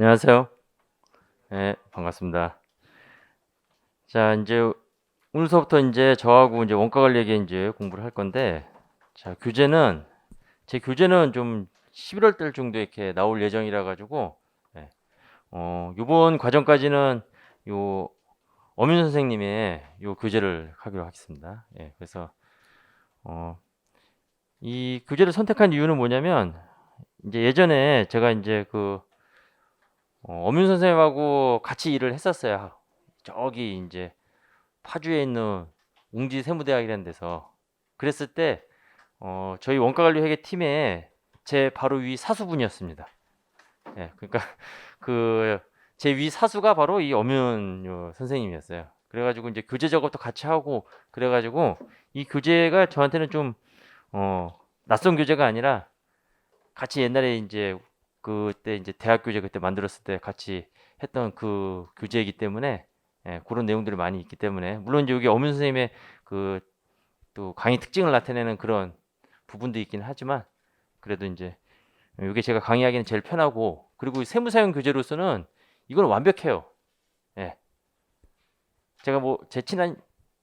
안녕하세요. 네, 반갑습니다. 자, 이제 오늘서부터 이제 저하고 이제 원가 관리에 이제 공부를 할 건데, 자, 제 교재는 좀 11월 달 정도 이렇게 나올 예정이라 가지고, 예, 요번 과정까지는 요 엄윤 선생님의 요 교재를 하기로 하겠습니다. 예, 그래서 어, 이 교재를 선택한 이유는 뭐냐면, 이제 예전에 제가 이제 엄윤 선생님하고 같이 일을 했었어요. 저기 이제 파주에 있는 웅지 세무대학이라는 데서. 그랬을 때 저희 원가관리회계 팀에 제 바로 위 사수분이었습니다. 예, 그러니까 그 제 위 사수가 바로 이 엄윤 선생님이었어요. 그래가지고 이제 교재 작업도 같이 하고, 그래가지고 이 교재가 저한테는 좀 낯선 교재가 아니라, 같이 옛날에 이제 그때 이제 대학 교재 그때 만들었을 때 같이 했던 그 교재이기 때문에, 예, 그런 내용들이 많이 있기 때문에, 물론 이제 여기 엄윤 선생님의 그 또 강의 특징을 나타내는 그런 부분도 있긴 하지만, 그래도 이제 이게 제가 강의하기는 제일 편하고, 그리고 세무사용 교재로서는 이건 완벽해요. 예, 제가 뭐 제 친한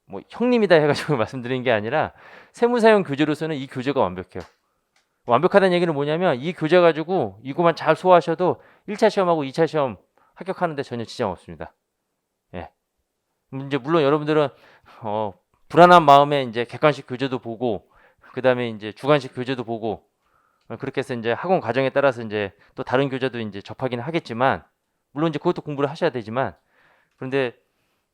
뭐 형님이다 해가지고 말씀드리는 게 아니라, 세무사용 교재로서는 이 교재가 완벽해요. 완벽하다는 얘기는 뭐냐면, 이 교재 가지고 이거만 잘 소화하셔도 1차 시험하고 2차 시험 합격하는데 전혀 지장 없습니다. 예. 이제 물론 여러분들은 어, 불안한 마음에 이제 객관식 교재도 보고, 그다음에 이제 주관식 교재도 보고, 그렇게 해서 이제 학원 과정에 따라서 이제 또 다른 교재도 이제 접하기는 하겠지만, 물론 이제 그것도 공부를 하셔야 되지만, 그런데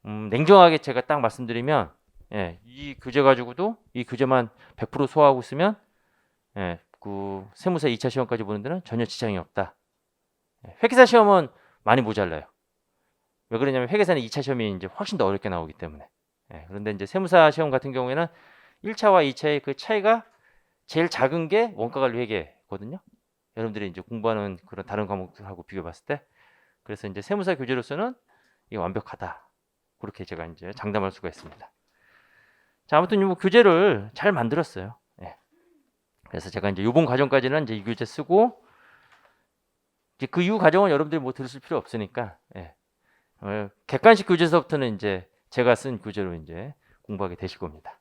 냉정하게 제가 딱 말씀드리면, 예, 이 교재 가지고도 이 교재만 100% 소화하고 있으면, 예, 그 세무사 2차 시험까지 보는 데는 전혀 지장이 없다. 예, 회계사 시험은 많이 모자라요. 왜 그러냐면 회계사는 2차 시험이 이제 훨씬 더 어렵게 나오기 때문에. 예, 그런데 이제 세무사 시험 같은 경우에는 1차와 2차의 그 차이가 제일 작은 게 원가관리 회계거든요. 여러분들이 이제 공부하는 그런 다른 과목들하고 비교해 봤을 때. 그래서 이제 세무사 교재로서는 이게 완벽하다. 그렇게 제가 이제 장담할 수가 있습니다. 자, 아무튼 이 교재를 잘 만들었어요. 예. 그래서 제가 이제 요번 과정까지는 이제 이 교재 쓰고, 이제 그 이후 과정은 여러분들이 뭐 들으실 필요 없으니까, 예. 객관식 교재서부터는 이제 제가 쓴 교재로 이제 공부하게 되실 겁니다.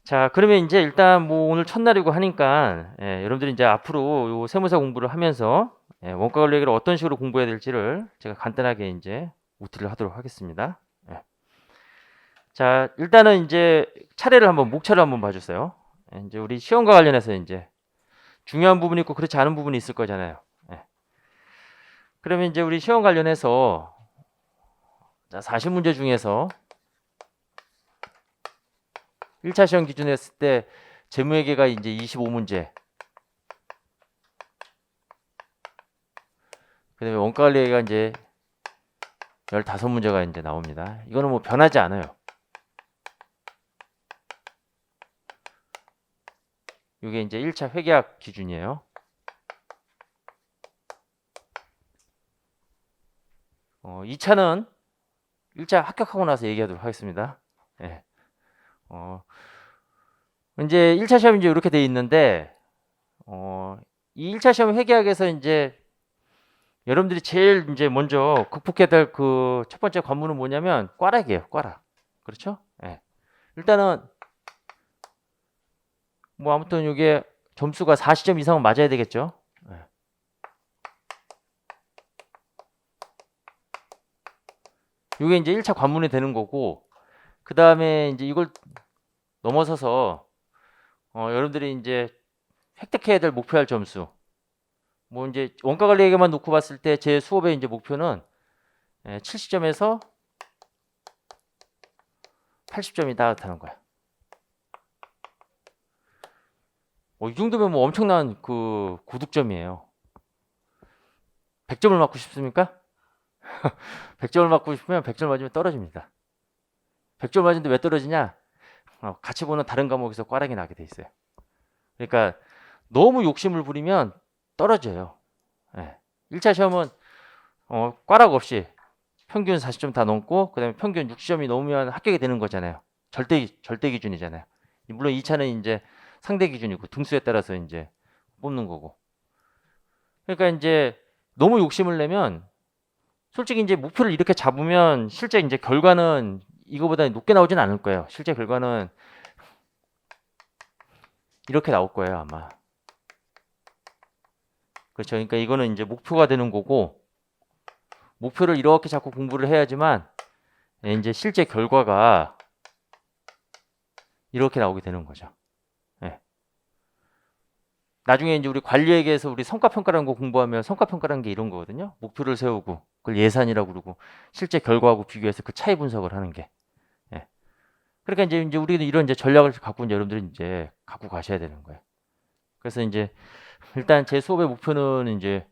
자, 그러면 이제 일단 뭐 오늘 첫날이고 하니까, 예, 여러분들이 이제 앞으로 요 세무사 공부를 하면서, 예, 원가 관리 회계를 어떤 식으로 공부해야 될지를 제가 간단하게 이제 OT를 하도록 하겠습니다. 예. 자, 일단은 이제 차례를 한번 목차를 한번 봐주세요. 예, 이제 우리 시험과 관련해서 이제 중요한 부분이 있고 그렇지 않은 부분이 있을 거잖아요. 예. 그러면 이제 우리 시험 관련해서, 자, 40문제 중에서 1차 시험 기준으로 했을 때 재무회계가 이제 25문제, 그다음에 원가관리회계가 이제 15문제가 이제 나옵니다. 이거는 뭐 변하지 않아요. 이게 이제 1차 회계학 기준이에요. 2차는 1차 합격하고 나서 얘기하도록 하겠습니다. 예. 이제 1차 시험이 이제 이렇게 돼 있는데, 이 1차 시험 회계학에서 이제 여러분들이 제일 이제 먼저 극복해야 될 그 첫 번째 관문은 뭐냐면 꽈락이에요. 꽈락. 그렇죠? 예. 일단은 뭐 아무튼 이게 점수가 40점 이상은 맞아야 되겠죠. 예. 이게 이제 1차 관문이 되는 거고, 그 다음에 이제 이걸 넘어서서 여러분들이 이제 획득해야 될 목표할 점수. 뭐 이제 원가 관리에게만 놓고 봤을 때 제 수업의 이제 목표는 70점에서 80점이 따뜻하는 거야. 이 정도면 뭐 엄청난 그 고득점이에요. 100점을 맞고 싶습니까? 100점을 맞고 싶으면 100점 맞으면 떨어집니다. 100점 맞는데 왜 떨어지냐? 같이 보는 다른 과목에서 꽈락이 나게 돼 있어요. 그러니까 너무 욕심을 부리면 떨어져요. 예. 1차 시험은 꽈락 없이 평균 40점 다 넘고, 그다음에 평균 60점이 넘으면 합격이 되는 거잖아요. 절대 기준이잖아요. 물론 2차는 이제 상대 기준이고 등수에 따라서 이제 뽑는 거고. 그러니까 이제 너무 욕심을 내면 솔직히 이제 목표를 이렇게 잡으면 실제 이제 결과는 이거보다 높게 나오진 않을 거예요. 실제 결과는 이렇게 나올 거예요, 아마. 그렇죠. 그러니까 이거는 이제 목표가 되는 거고, 목표를 이렇게 자꾸 공부를 해야지만 이제 실제 결과가 이렇게 나오게 되는 거죠. 예. 나중에 이제 우리 관리에게서 우리 성과평가라는 거 공부하면 성과평가라는 게 이런 거거든요. 목표를 세우고 그걸 예산이라고 그러고 실제 결과하고 비교해서 그 차이 분석을 하는 게. 예. 그러니까 이제 우리는 이런 이제 전략을 갖고 이제 여러분들이 이제 갖고 가셔야 되는 거예요. 그래서 이제 일단 제 수업의 목표는 이제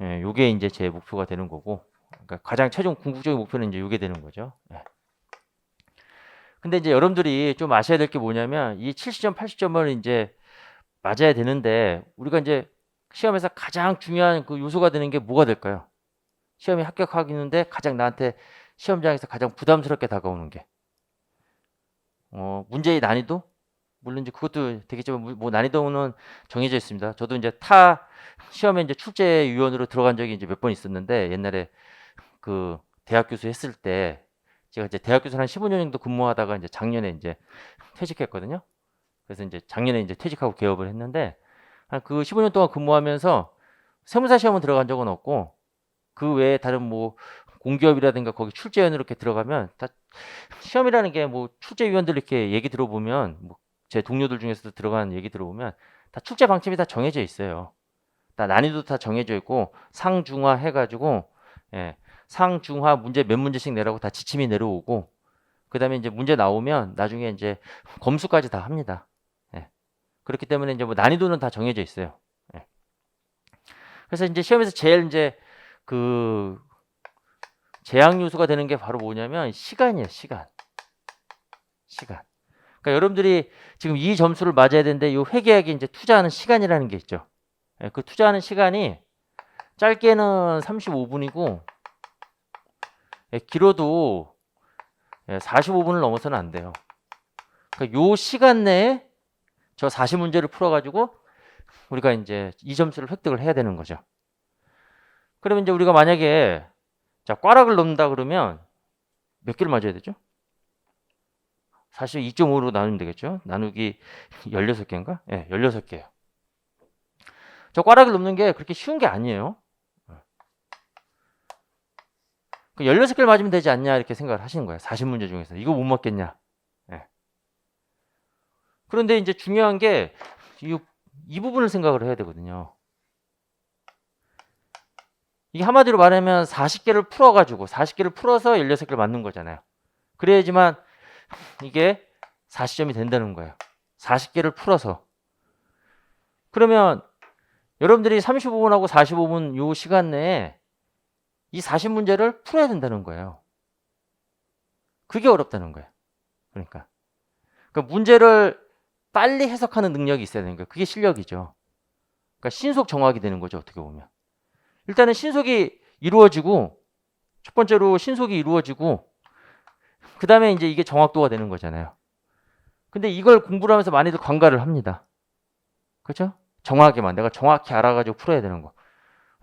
요게 이제 제 목표가 되는 거고, 그러니까 가장 최종 궁극적인 목표는 이제 요게 되는 거죠. 예. 근데 이제 여러분들이 좀 아셔야 될 게 뭐냐면 이 70점, 80점을 이제 맞아야 되는데 우리가 이제 시험에서 가장 중요한 그 요소가 되는 게 뭐가 될까요? 시험에 합격하기는데 가장 나한테 시험장에서 가장 부담스럽게 다가오는 게 문제의 난이도? 물론 이제 그것도 되겠지만 뭐 난이도는 정해져 있습니다. 저도 이제 타 시험에 이제 출제위원으로 들어간 적이 이제 몇 번 있었는데 옛날에 그 대학 교수 했을 때 제가 이제 대학 교수 한 15년 정도 근무하다가 이제 작년에 이제 퇴직했거든요. 그래서 이제 작년에 이제 퇴직하고 개업을 했는데 한 그 15년 동안 근무하면서 세무사 시험은 들어간 적은 없고 그 외에 다른 뭐 공기업이라든가 거기 출제위원으로 이렇게 들어가면 다 시험이라는 게 뭐 출제위원들 이렇게 얘기 들어보면 뭐 제 동료들 중에서도 들어간 얘기 들어보면 다 출제 방침이 다 정해져 있어요. 다 난이도 다 정해져 있고 상중하 해가지고 예, 상중하 문제 몇 문제씩 내라고 다 지침이 내려오고 그다음에 이제 문제 나오면 나중에 이제 검수까지 다 합니다. 예. 그렇기 때문에 이제 뭐 난이도는 다 정해져 있어요. 예. 그래서 이제 시험에서 제일 이제 그 제약 요소가 되는 게 바로 뭐냐면 시간이에요. 시간. 그러니까 여러분들이 지금 이 점수를 맞아야 되는데 이 회계학에 이제 투자하는 시간이라는 게 있죠. 예, 그 투자하는 시간이 짧게는 35분이고 길어도 45분을 넘어서는 안 돼요. 그러니까 요 시간 내에 저 40문제를 풀어가지고 우리가 이제 이 점수를 획득을 해야 되는 거죠. 그러면 이제 우리가 만약에 자 꽈락을 넣는다 그러면 몇 개를 맞아야 되죠? 사실 2.5로 나누면 되겠죠? 나누기 16개인가? 예, 16개예요. 저 꽈락을 넣는 게 그렇게 쉬운 게 아니에요. 16개를 맞으면 되지 않냐 이렇게 생각을 하시는 거예요. 40문제 중에서. 이거 못 맞겠냐. 예. 그런데 이제 중요한 게 이 부분을 생각을 해야 되거든요. 이게 한마디로 말하면 40개를 풀어가지고 40개를 풀어서 16개를 맞는 거잖아요. 그래야지만 이게 40점이 된다는 거예요. 40개를 풀어서. 그러면 여러분들이 35분하고 45분 요 시간 내에 이 40문제를 풀어야 된다는 거예요. 그게 어렵다는 거예요. 그러니까 문제를 빨리 해석하는 능력이 있어야 되는 거예요. 그게 실력이죠. 그러니까 신속 정확이 되는 거죠. 어떻게 보면. 일단은 신속이 이루어지고 첫 번째로 신속이 이루어지고 그 다음에 이제 이게 정확도가 되는 거잖아요. 근데 이걸 공부를 하면서 많이들 관가를 합니다. 그렇죠? 정확히만 내가 정확히 알아가지고 풀어야 되는 거.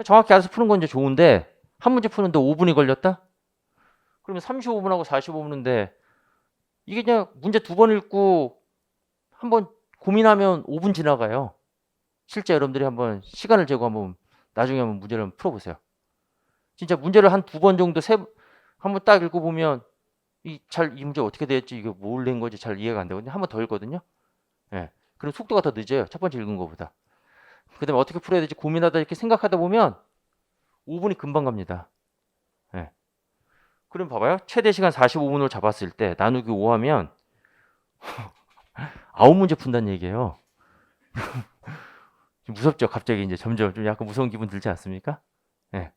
정확히 알아서 푸는 건 이제 좋은데 한 문제 푸는데 5분이 걸렸다? 그러면 35분하고 45분인데 이게 그냥 문제 2번 읽고 한번 고민하면 5분 지나가요. 실제 여러분들이 한번 시간을 재고 한번 나중에 한번 문제를 한번 풀어보세요. 진짜 문제를 한 2번 정도 한번 딱 읽어보면 이 문제 어떻게 됐지 이게 뭘 낸 거지 잘 이해가 안 되거든요. 한번 더 읽거든요. 예. 그럼 속도가 더 늦어요. 첫 번째 읽은 것보다. 그다음에 어떻게 풀어야 될지 고민하다 이렇게 생각하다 보면 5분이 금방 갑니다. 예. 그럼 봐봐요. 최대 시간 45분을 잡았을 때 나누기 5 하면 9문제 푼다는 얘기예요. 무섭죠? 갑자기 이제 점점 좀 약간 무서운 기분 들지 않습니까? 예.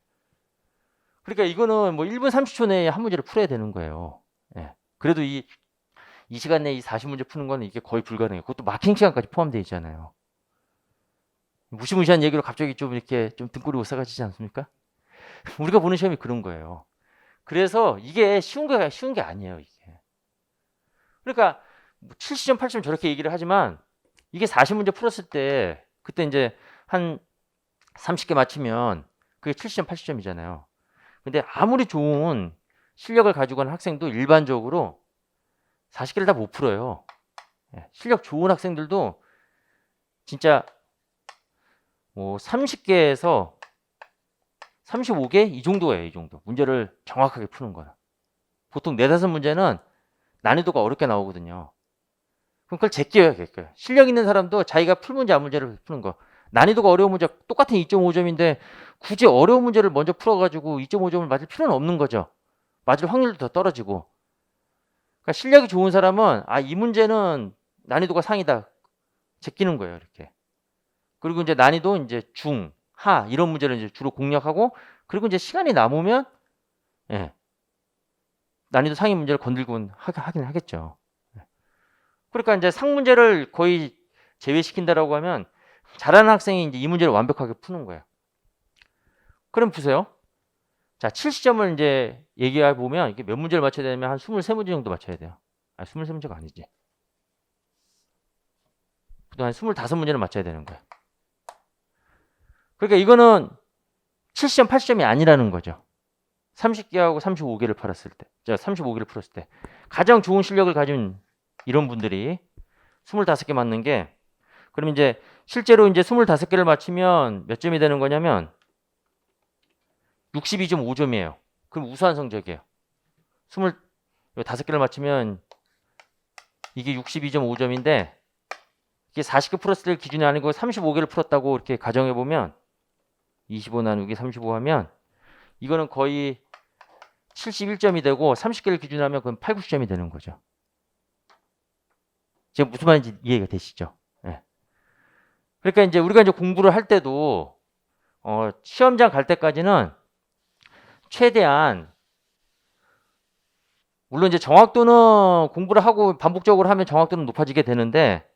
그러니까 이거는 뭐 1분 30초 내에 한 문제를 풀어야 되는 거예요. 예. 그래도 이 시간 내에 이 40문제 푸는 거는 이게 거의 불가능해요. 그것도 마킹 시간까지 포함되어 있잖아요. 무시무시한 얘기로 갑자기 좀 이렇게 좀 등골이 오싹해지지 않습니까? 우리가 보는 시험이 그런 거예요. 그래서 이게 쉬운 게 아니에요, 이게. 그러니까 70점, 80점 저렇게 얘기를 하지만 이게 40문제 풀었을 때 그때 이제 한 30개 맞히면 그게 70점, 80점이잖아요. 근데 아무리 좋은 실력을 가지고 있는 학생도 일반적으로 40개를 다 못 풀어요. 예, 실력 좋은 학생들도 진짜 뭐 30개에서 35개 이 정도예요. 이 정도. 문제를 정확하게 푸는 거는. 보통 4-5문제는 난이도가 어렵게 나오거든요. 그럼 그걸 제껴요. 실력 있는 사람도 자기가 풀 문제 안 문제를 푸는 거. 난이도가 어려운 문제 똑같은 2.5점인데 굳이 어려운 문제를 먼저 풀어가지고 2.5점을 맞을 필요는 없는 거죠. 맞을 확률도 더 떨어지고. 그러니까 실력이 좋은 사람은 이 문제는 난이도가 상이다. 제끼는 거예요. 이렇게. 그리고 이제 난이도 이제 중, 하 이런 문제를 이제 주로 공략하고 그리고 이제 시간이 남으면 예, 난이도 상위 문제를 건들곤 하긴 하겠죠. 그러니까 이제 상 문제를 거의 제외시킨다라고 하면 잘하는 학생이 이제 이 문제를 완벽하게 푸는 거예요. 그럼 보세요. 자, 70점을 이제 얘기해 보면 이게 몇 문제를 맞춰야 되냐면 한 23문제 정도 맞춰야 돼요. 23문제가 아니지. 보통 한 25문제는 맞춰야 되는 거예요. 그러니까 이거는 70점, 80점이 아니라는 거죠. 30개하고 35개를 팔았을 때, 35개를 풀었을 때 가장 좋은 실력을 가진 이런 분들이 25개 맞는 게 그럼 이제 실제로 이제 25개를 맞히면 몇 점이 되는 거냐면 62.5점이에요. 그럼 우수한 성적이에요. 25개를 맞히면 이게 62.5점인데 이게 40개 풀었을 때 기준이 아니고 35개를 풀었다고 이렇게 가정해 보면 25 나누기 35 하면 이거는 거의 71점이 되고 30개를 기준으로 하면 그건 8, 90점이 되는 거죠. 지금 무슨 말인지 이해가 되시죠? 네. 그러니까 이제 우리가 이제 공부를 할 때도 시험장 갈 때까지는 최대한 물론 이제 정확도는 공부를 하고 반복적으로 하면 정확도는 높아지게 되는데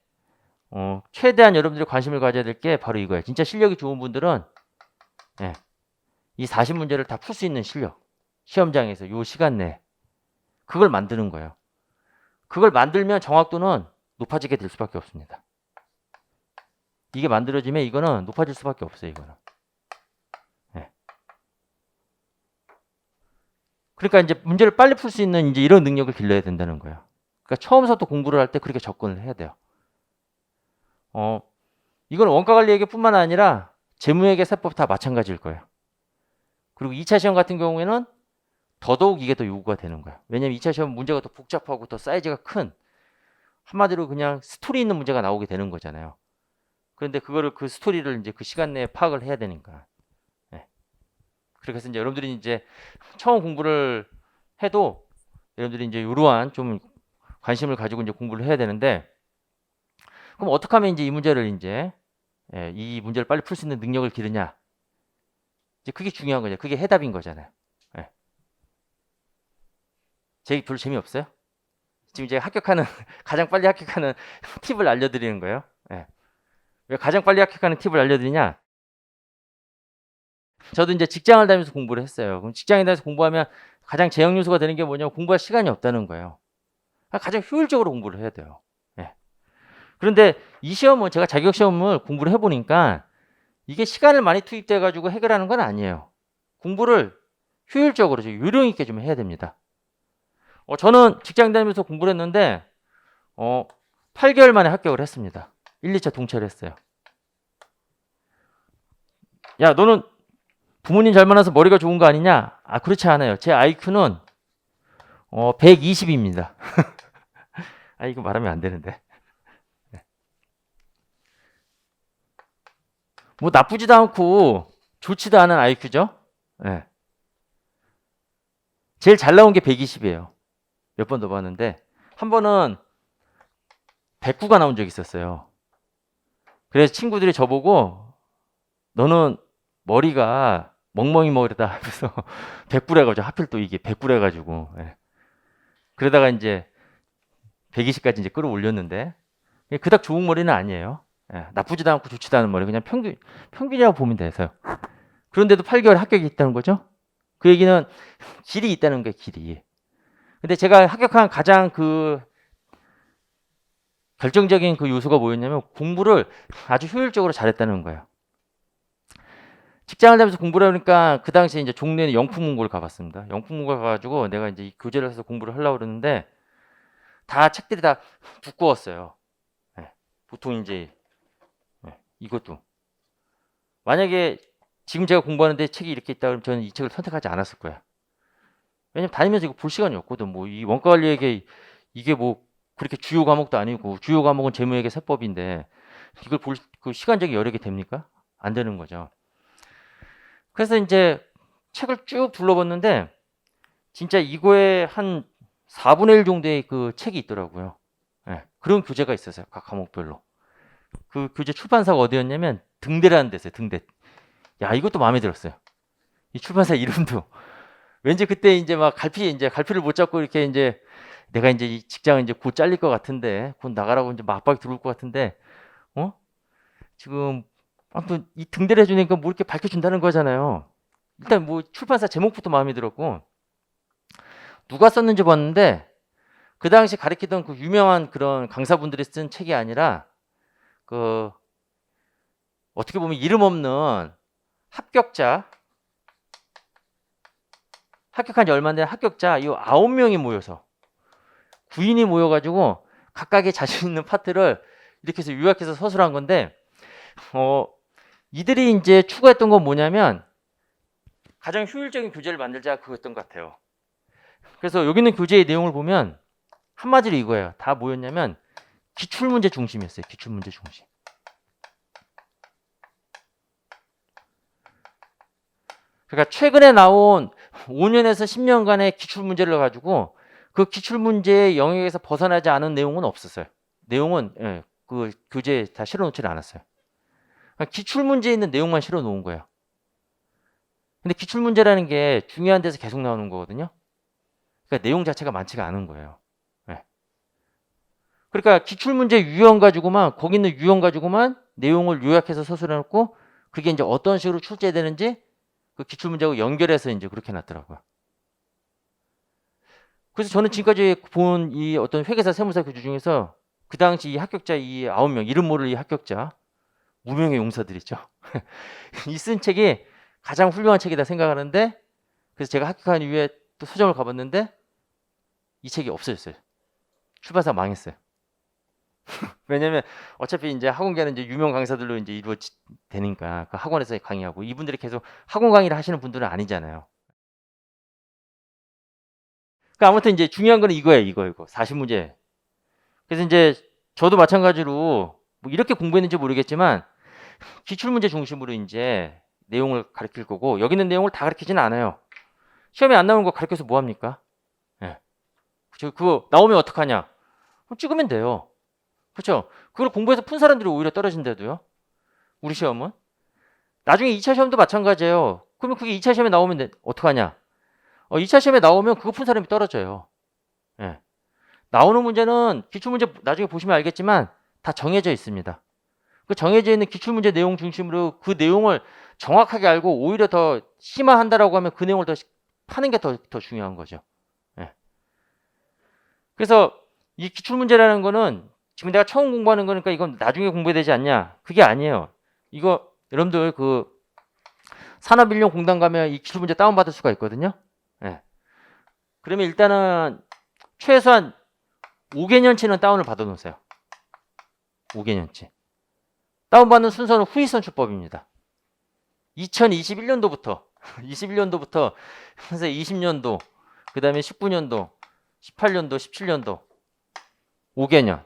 최대한 여러분들이 관심을 가져야 될 게 바로 이거예요. 진짜 실력이 좋은 분들은 이 40문제를 다 풀 수 있는 실력. 시험장에서 요 시간 내에 그걸 만드는 거예요. 그걸 만들면 정확도는 높아지게 될 수밖에 없습니다. 이게 만들어지면 이거는 높아질 수밖에 없어요. 이거는. 네. 그러니까 이제 문제를 빨리 풀 수 있는 이제 이런 능력을 길러야 된다는 거예요. 그러니까 처음부터 공부를 할 때 그렇게 접근을 해야 돼요. 이건 원가관리회계뿐만 아니라 재무회계 세법 다 마찬가지일 거예요. 그리고 2차 시험 같은 경우에는 더더욱 이게 더 요구가 되는 거야. 왜냐면 2차 시험 문제가 더 복잡하고 더 사이즈가 큰 한마디로 그냥 스토리 있는 문제가 나오게 되는 거잖아요. 그런데 그거를 그 스토리를 이제 그 시간 내에 파악을 해야 되니까. 네. 그래서 이제 여러분들이 이제 처음 공부를 해도 여러분들이 이제 이러한 좀 관심을 가지고 이제 공부를 해야 되는데 그럼 어떻게 하면 이제 이 문제를 이제 이 문제를 빨리 풀 수 있는 능력을 기르냐? 이제 그게 중요한 거죠. 그게 해답인 거잖아요. 별로 재미없어요? 지금 이제 합격하는 가장 빨리 합격하는 팁을 알려드리는 거예요. 왜 가장 빨리 합격하는 팁을 알려드리냐? 저도 이제 직장을 다니면서 공부를 했어요. 그럼 직장에 다니면서 공부하면 가장 제약 요소가 되는 게 뭐냐면 공부할 시간이 없다는 거예요. 가장 효율적으로 공부를 해야 돼요. 그런데 이 시험은 제가 자격 시험을 공부를 해보니까 이게 시간을 많이 투입돼 가지고 해결하는 건 아니에요. 공부를 효율적으로 요령 있게 좀 해야 됩니다. 저는 직장 다니면서 공부를 했는데 8개월 만에 합격을 했습니다. 1, 2차 동차를 했어요. 야, 너는 부모님 잘 만나서 머리가 좋은 거 아니냐? 그렇지 않아요. 제 IQ는 120입니다. 이거 말하면 안 되는데. 뭐 나쁘지도 않고 좋지도 않은 IQ죠. 제일 잘 나온 게 120이에요. 몇 번 더 봤는데 한 번은 109가 나온 적이 있었어요. 그래서 친구들이 저보고 너는 머리가 멍멍이 머리다 하면서 100구래가지고 하필 또 이게 100구래가지고 그러다가 이제 120까지 이제 끌어올렸는데 그닥 좋은 머리는 아니에요. 나쁘지도 않고 좋지도 않은 머리 그냥 평균이라고 보면 돼서요. 그런데도 8개월 합격이 있다는 거죠. 그 얘기는 길이 있다는 거예요. 길이. 근데 제가 합격한 가장 그 결정적인 그 요소가 뭐였냐면 공부를 아주 효율적으로 잘했다는 거예요. 직장 직장을 다니면서 공부를 하니까 그 당시에 이제 종로에 영풍문고를 가봤습니다. 영풍문고 가가지고 내가 이제 이 교재를 해서 공부를 하려고 그러는데 다 책들이 다 두꺼웠어요. 예, 보통 이제 이것도 만약에 지금 제가 공부하는데 책이 이렇게 있다 그러면 저는 이 책을 선택하지 않았을 거야. 왜냐면 다니면서 이거 볼 시간이 없거든. 뭐 이 원가관리회계 이게 뭐 그렇게 주요 과목도 아니고 주요 과목은 재무회계 세법인데 이걸 볼 그 시간적인 여력이 됩니까? 안 되는 거죠. 그래서 이제 책을 쭉 둘러봤는데 진짜 이거에 한 4분의 1 정도의 그 책이 있더라고요. 예, 그런 교재가 있었어요. 각 과목별로. 그 교재 출판사가 어디였냐면 등대라는 데였어요. 등대. 야, 이것도 마음에 들었어요. 이 출판사 이름도 왠지 그때 이제 막 갈피를 못 잡고 이렇게 이제 내가 이제 이 직장 이제 곧 잘릴 것 같은데 곧 나가라고 이제 막 압박이 들어올 것 같은데 지금 아무튼 이 등대를 해주니까 뭐 이렇게 밝혀준다는 거잖아요. 일단 뭐 출판사 제목부터 마음에 들었고 누가 썼는지 봤는데 그 당시 가르치던 그 유명한 그런 강사분들이 쓴 책이 아니라 그 어떻게 보면 이름 없는 합격자 합격한 지 얼마 안 된 합격자 이 9명이 모여서 9인이 모여가지고 각각의 자신 있는 파트를 이렇게 해서 요약해서 서술한 건데 이들이 이제 추구했던 건 뭐냐면 가장 효율적인 교재를 만들자 그거였던 것 같아요. 그래서 여기 있는 교재의 내용을 보면 한마디로 이거예요. 다 뭐였냐면 기출문제 중심이었어요. 기출문제 중심. 그러니까 최근에 나온 5년에서 10년간의 기출문제를 가지고 그 기출문제의 영역에서 벗어나지 않은 내용은 없었어요. 내용은 그 교재에 다 실어놓지는 않았어요. 그러니까 기출문제에 있는 내용만 실어놓은 거예요. 근데 기출문제라는 게 중요한 데서 계속 나오는 거거든요. 그러니까 내용 자체가 많지가 않은 거예요. 그러니까 기출문제 유형 가지고만 거기 있는 유형 가지고만 내용을 요약해서 서술해놓고 그게 이제 어떤 식으로 출제되는지 그 기출문제하고 연결해서 이제 그렇게 해놨더라고요. 그래서 저는 지금까지 본 이 어떤 회계사 세무사 교재 중에서 그 당시 이 합격자 이 9명 이름 모를 이 합격자 무명의 용사들 있죠. 이 쓴 책이 가장 훌륭한 책이다 생각하는데 그래서 제가 합격한 이후에 또 서점을 가봤는데 이 책이 없어졌어요. 출판사 망했어요. 왜냐면 어차피 이제 학원계는 이제 유명 강사들로 이제 이루어지니까 그 학원에서 강의하고 이분들이 계속 학원 강의를 하시는 분들은 아니잖아요. 그러니까 아무튼 이제 중요한 거는 이거예요. 이거 40문제. 그래서 이제 저도 마찬가지로 뭐 이렇게 공부했는지 모르겠지만 기출문제 중심으로 이제 내용을 가르칠 거고 여기 있는 내용을 다 가르치지는 않아요. 시험에 안 나오는 거 가르쳐서 뭐 합니까? 예. 그거 나오면 어떡하냐? 찍으면 돼요. 그렇죠? 그걸 공부해서 푼 사람들이 오히려 떨어진대도요. 우리 시험은. 나중에 2차 시험도 마찬가지예요. 그러면 그게 2차 시험에 나오면 어떡하냐? 2차 시험에 나오면 그거 푼 사람이 떨어져요. 예. 나오는 문제는 기출문제 나중에 보시면 알겠지만 다 정해져 있습니다. 그 정해져 있는 기출문제 내용 중심으로 그 내용을 정확하게 알고 오히려 더 심화한다라고 하면 그 내용을 더 파는 게 더 중요한 거죠. 예. 그래서 이 기출문제라는 거는 지금 내가 처음 공부하는 거니까 이건 나중에 공부해야 되지 않냐? 그게 아니에요. 이거 여러분들 그 산업인력공단 가면 이 기출문제 다운받을 수가 있거든요. 예. 그러면 일단은 최소한 5개년치는 다운을 받아 놓으세요. 5개년치. 다운받는 순서는 후이선출법입니다. 2021년도부터 21년도부터 그래서 20년도 그 다음에 19년도 18년도 17년도 5개년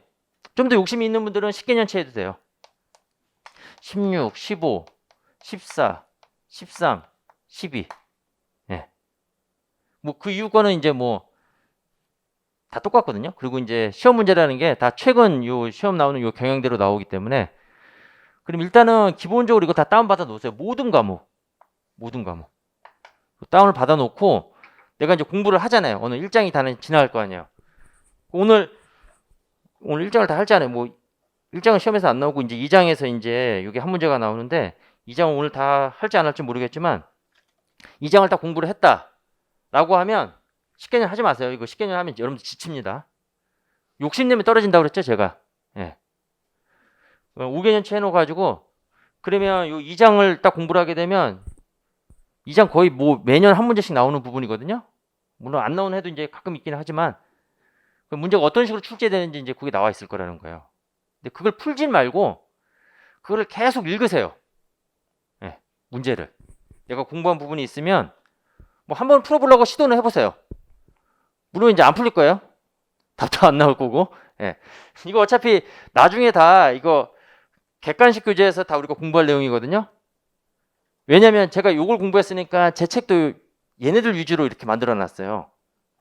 좀 더 욕심이 있는 분들은 10개년치 해도 돼요. 16, 15, 14, 13, 12 예. 뭐 그 이후 거는 이제 뭐 다 똑같거든요. 그리고 이제 시험 문제라는 게 다 최근 요 시험 나오는 요 경향대로 나오기 때문에 그럼 일단은 기본적으로 이거 다 다운받아 놓으세요. 모든 과목 다운을 받아 놓고 내가 이제 공부를 하잖아요. 오늘 1장이 다 지나갈 거 아니에요. 오늘 1장을 다 할잖아요. 뭐 1장은 시험에서 안 나오고 이제 2장에서 이제 여기 한 문제가 나오는데 2장은 오늘 다 할지 안 할지 모르겠지만 2장을 다 공부를 했다라고 하면 10개년 하지 마세요. 이거 10개년 하면 여러분들 지칩니다. 욕심내면 떨어진다고 그랬죠, 제가. 예. 5개년치 해놓고 가지고 그러면 요 2장을 딱 공부를 하게 되면 이 장 거의 뭐 매년 한 문제씩 나오는 부분이거든요. 물론 안 나오는 해도 이제 가끔 있기는 하지만 그 문제가 어떤 식으로 출제되는지 이제 그게 나와 있을 거라는 거예요. 근데 그걸 풀진 말고 그거를 계속 읽으세요. 예, 문제를. 내가 공부한 부분이 있으면 뭐 한번 풀어보려고 시도는 해보세요. 물론 이제 안 풀릴 거예요. 답도 안 나올 거고. 예. 이거 어차피 나중에 다 이거 객관식 교재에서 다 우리가 공부할 내용이거든요. 왜냐면 제가 이걸 공부했으니까 제 책도 얘네들 위주로 이렇게 만들어 놨어요.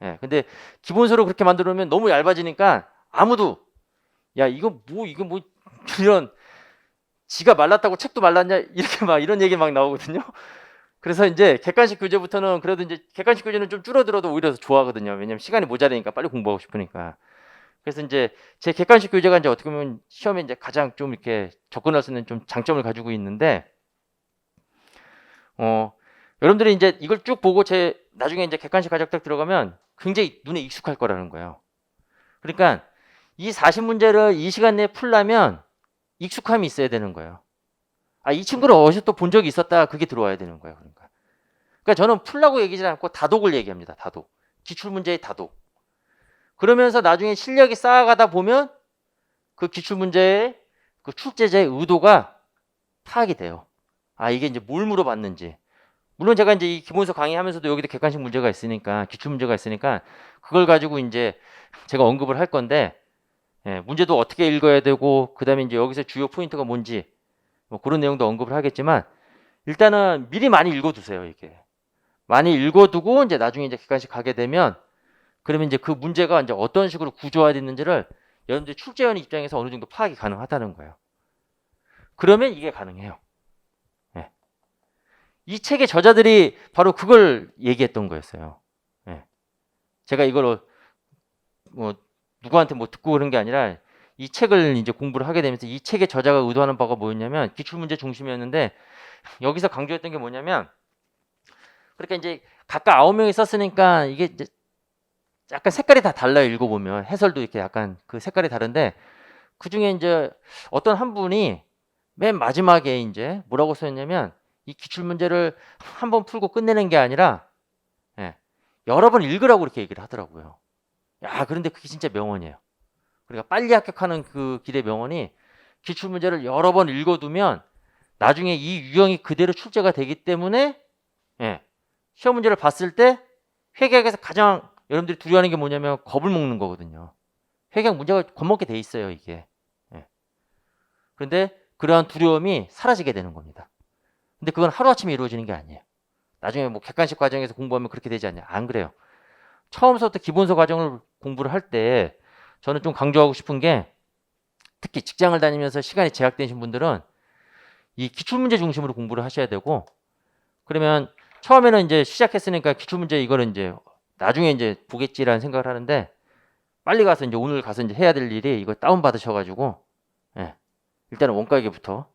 예. 근데 기본서로 그렇게 만들어 놓으면 너무 얇아지니까 아무도 야, 이거 뭐 이런 지가 말랐다고 책도 말랐냐 이렇게 막 이런 얘기 막 나오거든요. 그래서 이제 객관식 교재부터는 그래도 이제 객관식 교재는 좀 줄어들어도 오히려 더 좋아하거든요. 왜냐면 시간이 모자라니까 빨리 공부하고 싶으니까. 그래서 이제 제 객관식 교재가 이제 어떻게 보면 시험에 이제 가장 좀 이렇게 접근할 수 있는 좀 장점을 가지고 있는데, 여러분들이 이제 이걸 쭉 보고 제 나중에 이제 객관식 가정딱 들어가면 굉장히 눈에 익숙할 거라는 거예요. 그러니까 이 40문제를 이 시간 내에 풀려면 익숙함이 있어야 되는 거예요. 아, 이 친구를 어디서 또 본 적이 있었다. 그게 들어와야 되는 거예요. 그러니까 저는 풀라고 얘기하지 않고 다독을 얘기합니다. 다독. 기출문제의 다독. 그러면서 나중에 실력이 쌓아가다 보면 그 기출문제의 그 출제자의 의도가 파악이 돼요. 아, 이게 이제 뭘 물어봤는지. 물론 제가 이제 이 기본서 강의하면서도 여기도 객관식 문제가 있으니까, 기출문제가 있으니까 그걸 가지고 이제 제가 언급을 할 건데, 예, 문제도 어떻게 읽어야 되고, 그 다음에 이제 여기서 주요 포인트가 뭔지, 뭐 그런 내용도 언급을 하겠지만, 일단은 미리 많이 읽어두세요, 이게. 많이 읽어두고, 이제 나중에 이제 객관식 가게 되면, 그러면 이제 그 문제가 이제 어떤 식으로 구조화됐는지를 여러분들 출제원 입장에서 어느 정도 파악이 가능하다는 거예요. 그러면 이게 가능해요. 예. 이 책의 저자들이 바로 그걸 얘기했던 거였어요. 예. 제가 이걸 뭐 누구한테 뭐 듣고 그런 게 아니라 이 책을 이제 공부를 하게 되면서 이 책의 저자가 의도하는 바가 뭐였냐면 기출문제 중심이었는데 여기서 강조했던 게 뭐냐면 그러니까 이제 각각 9명이 썼으니까 이게 이제 약간 색깔이 다 달라요. 읽어보면 해설도 이렇게 약간 그 색깔이 다른데 그 중에 이제 어떤 한 분이 맨 마지막에 이제 뭐라고 써있냐면 이 기출문제를 한 번 풀고 끝내는 게 아니라 예, 여러 번 읽으라고 이렇게 얘기를 하더라고요. 야, 그런데 그게 진짜 명언이에요. 그러니까 빨리 합격하는 그 길의 명언이 기출문제를 여러 번 읽어두면 나중에 이 유형이 그대로 출제가 되기 때문에 예, 시험 문제를 봤을 때 회계학에서 가장 여러분들이 두려워하는 게 뭐냐면 겁을 먹는 거거든요. 회계학 문제가 겁먹게 돼 있어요, 이게. 예. 그런데 그러한 두려움이 사라지게 되는 겁니다. 근데 그건 하루아침에 이루어지는 게 아니에요. 나중에 뭐 객관식 과정에서 공부하면 그렇게 되지 않냐. 안 그래요. 처음부터 기본서 과정을 공부를 할 때 저는 좀 강조하고 싶은 게 특히 직장을 다니면서 시간이 제약되신 분들은 이 기출문제 중심으로 공부를 하셔야 되고 그러면 처음에는 이제 시작했으니까 기출문제 이거는 이제 나중에 이제 보겠지라는 생각을 하는데 빨리 가서 이제 오늘 가서 이제 해야 될 일이 이거 다운 받으셔가지고 예, 일단은 원가계부터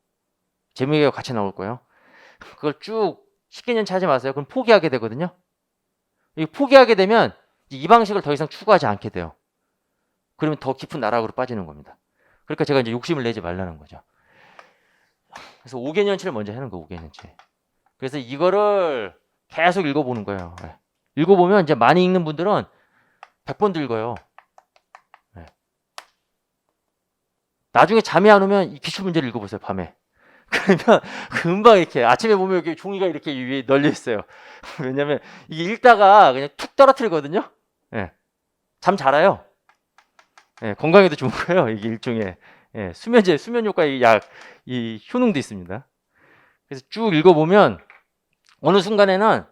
재무회계가 같이 나올 거예요. 그걸 쭉 쉽게 연차하지 마세요. 그럼 포기하게 되거든요. 이 포기하게 되면 이 방식을 더 이상 추구하지 않게 돼요. 그러면 더 깊은 나락으로 빠지는 겁니다. 그러니까 제가 이제 욕심을 내지 말라는 거죠. 그래서 5개년치를 먼저 하는 거예요. 5개년치. 그래서 이거를 계속 읽어보는 거예요. 네. 읽어보면 이제 많이 읽는 분들은 100번도 읽어요. 네. 나중에 잠이 안 오면 이 기출문제를 읽어보세요. 밤에. 그러면 금방 이렇게 아침에 보면 여기 종이가 이렇게 위에 널려 있어요. 왜냐면 이게 읽다가 그냥 툭 떨어뜨리거든요. 네. 잠 잘 와요. 네. 건강에도 좋은 거예요. 이게 일종의 수면제, 수면 효과의 약, 이 효능도 있습니다. 그래서 쭉 읽어보면 어느 순간에는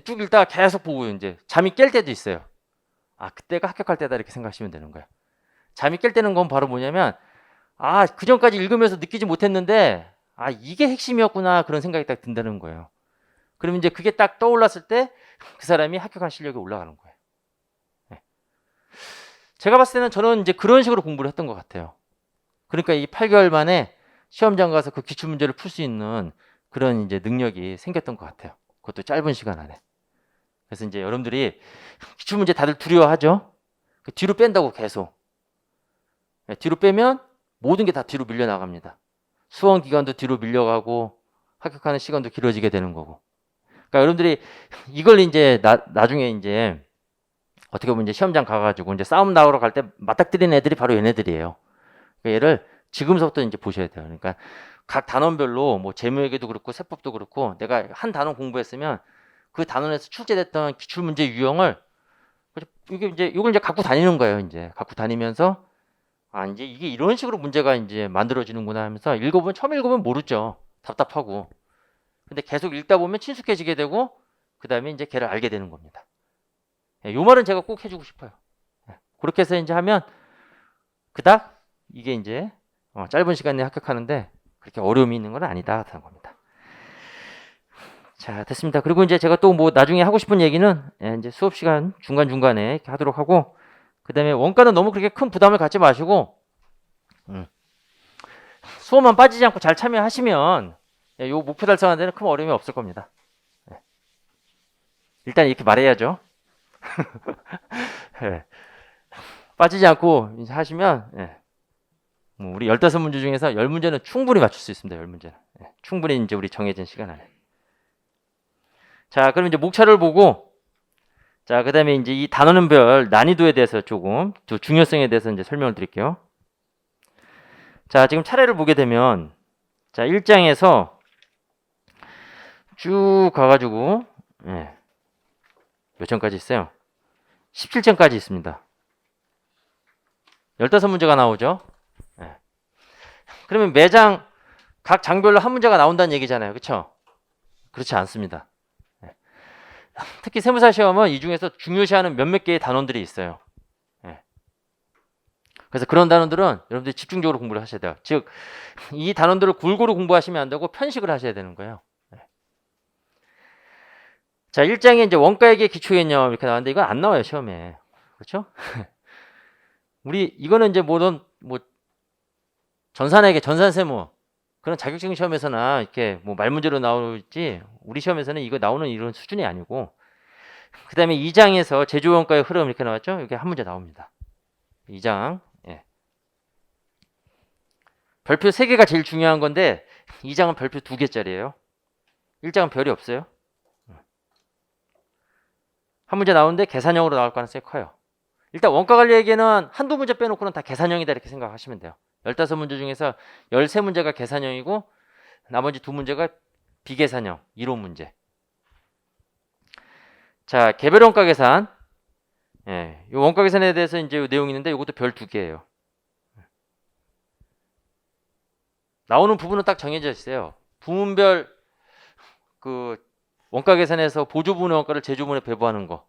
쭉 읽다가 계속 보고 이제 잠이 깰 때도 있어요. 아, 그때가 합격할 때다 이렇게 생각하시면 되는 거예요. 잠이 깰 때는 건 바로 뭐냐면 아, 그 전까지 읽으면서 느끼지 못했는데 아, 이게 핵심이었구나 그런 생각이 딱 든다는 거예요. 그러면 이제 그게 딱 떠올랐을 때 그 사람이 합격한 실력이 올라가는 거예요. 네. 제가 봤을 때는 저는 이제 그런 식으로 공부를 했던 것 같아요. 그러니까 이 8개월 만에 시험장 가서 그 기출문제를 풀 수 있는 그런 이제 능력이 생겼던 것 같아요. 그것도 짧은 시간 안에. 그래서 이제 여러분들이 기출문제 다들 두려워하죠? 그 뒤로 뺀다고 계속. 네, 뒤로 빼면 모든 게 다 뒤로 밀려나갑니다. 수험 기간도 뒤로 밀려가고 합격하는 시간도 길어지게 되는 거고. 그러니까 여러분들이 이걸 이제 나중에 이제 어떻게 보면 이제 시험장 가가지고 이제 싸움 나오러 갈 때 맞닥뜨리는 애들이 바로 얘네들이에요. 그러니까 얘를 지금서부터 이제 보셔야 돼요. 그러니까 각 단원별로 뭐 재무회계도 그렇고 세법도 그렇고 내가 한 단원 공부했으면 그 단원에서 출제됐던 기출 문제 유형을 이걸 이제 갖고 다니는 거예요. 이제 갖고 다니면서 아 이제 이게 이런 식으로 문제가 이제 만들어지는구나 하면서 처음 읽어보면 모르죠. 답답하고. 근데 계속 읽다 보면 친숙해지게 되고 그 다음에 이제 걔를 알게 되는 겁니다. 요 말은 제가 꼭 해주고 싶어요. 그렇게 해서 이제 하면 그닥 이게 이제 짧은 시간 내에 합격하는데 그렇게 어려움이 있는 건 아니다 하는 겁니다. 자, 됐습니다. 그리고 이제 제가 또 뭐 나중에 하고 싶은 얘기는 이제 수업 시간 중간중간에 이렇게 하도록 하고 그 다음에 원가는 너무 그렇게 큰 부담을 갖지 마시고 수업만 빠지지 않고 잘 참여하시면 요 목표 달성하는 데는 큰 어려움이 없을 겁니다. 일단 이렇게 말해야죠. 빠지지 않고 하시면 뭐 우리 15문제 중에서 10문제는 충분히 맞출 수 있습니다. 10문제는. 충분히 이제 우리 정해진 시간 안에. 자, 그럼 이제 목차를 보고 자, 그다음에 이제 이 단원별 난이도에 대해서 조금 또 중요성에 대해서 이제 설명을 드릴게요. 자, 지금 차례를 보게 되면 자, 1장에서 쭉 가가지고 몇 장까지 있어요? 17장까지 있습니다. 15문제가 나오죠. 그러면 매장 각 장별로 한 문제가 나온다는 얘기잖아요. 그렇죠? 그렇지 않습니다. 특히 세무사 시험은 이 중에서 중요시하는 몇몇 개의 단원들이 있어요. 그래서 그런 단원들은 여러분들이 집중적으로 공부를 하셔야 돼요. 즉, 이 단원들을 골고루 공부하시면 안 되고 편식을 하셔야 되는 거예요. 자, 1장에 이제 원가액의 기초개념 이렇게 나왔는데 이건 안 나와요, 시험에. 그렇죠? 이거는 이제 뭐 전산회계, 전산세무 그런 자격증 시험에서나 이렇게 뭐 말문제로 나오지 우리 시험에서는 이거 나오는 이런 수준이 아니고 그 다음에 2장에서 제조원가의 흐름 이렇게 나왔죠? 이게 한 문제 나옵니다. 2장 별표 3개가 제일 중요한 건데 2장은 별표 2개짜리예요. 1장은 별이 없어요. 한 문제 나오는데 계산형으로 나올 가능성이 커요. 일단 원가관리에게는 한두 문제 빼놓고는 다 계산형이다 이렇게 생각하시면 돼요. 15문제 중에서 13문제가 계산형이고 나머지 2문제가 비계산형, 이론 문제. 자, 개별 원가 계산. 이 원가 계산에 대해서 이제 내용이 있는데 이것도 별 2개예요. 나오는 부분은 딱 정해져 있어요. 부문별 그 원가 계산에서 보조부문의 원가를 제조부문에 배부하는 거.